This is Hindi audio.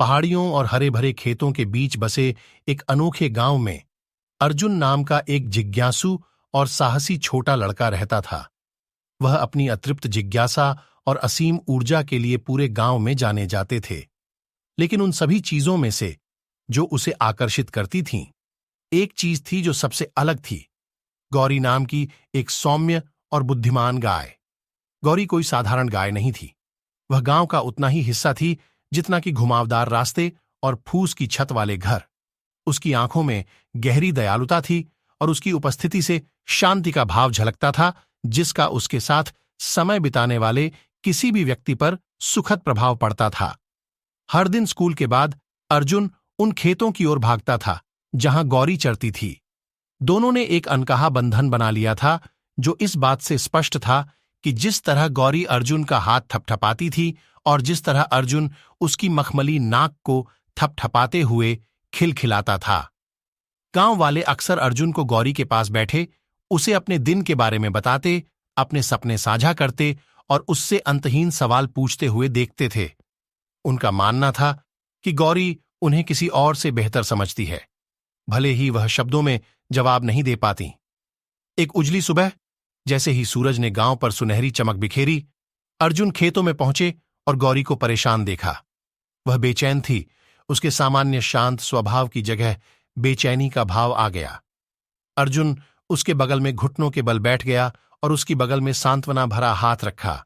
पहाड़ियों और हरे भरे खेतों के बीच बसे एक अनोखे गांव में अर्जुन नाम का एक जिज्ञासु और साहसी छोटा लड़का रहता था। वह अपनी अतृप्त जिज्ञासा और असीम ऊर्जा के लिए पूरे गांव में जाने जाते थे। लेकिन उन सभी चीजों में से जो उसे आकर्षित करती थीं, एक चीज थी जो सबसे अलग थी। गौरी नाम की एक सौम्य और बुद्धिमान गाय। गौरी कोई साधारण गाय नहीं थी। वह गांव का उतना ही हिस्सा थी जितना कि घुमावदार रास्ते और फूस की छत वाले घर। उसकी आंखों में गहरी दयालुता थी और उसकी उपस्थिति से शांति का भाव झलकता था, जिसका उसके साथ समय बिताने वाले किसी भी व्यक्ति पर सुखद प्रभाव पड़ता था। हर दिन स्कूल के बाद अर्जुन उन खेतों की ओर भागता था जहां गौरी चरती थी। दोनों ने एक अनकहा बंधन बना लिया था, जो इस बात से स्पष्ट था कि जिस तरह गौरी अर्जुन का हाथ थपथपाती थी और जिस तरह अर्जुन उसकी मखमली नाक को थपथपाते हुए खिलखिलाता था। गांव वाले अक्सर अर्जुन को गौरी के पास बैठे उसे अपने दिन के बारे में बताते, अपने सपने साझा करते और उससे अंतहीन सवाल पूछते हुए देखते थे। उनका मानना था कि गौरी उन्हें किसी और से बेहतर समझती है, भले ही वह शब्दों में जवाब नहीं दे पाती। एक उजली सुबह, जैसे ही सूरज ने गांव पर सुनहरी चमक बिखेरी, अर्जुन खेतों में पहुंचे और गौरी को परेशान देखा। वह बेचैन थी। उसके सामान्य शांत स्वभाव की जगह बेचैनी का भाव आ गया। अर्जुन उसके बगल में घुटनों के बल बैठ गया और उसकी बगल में सांत्वना भरा हाथ रखा।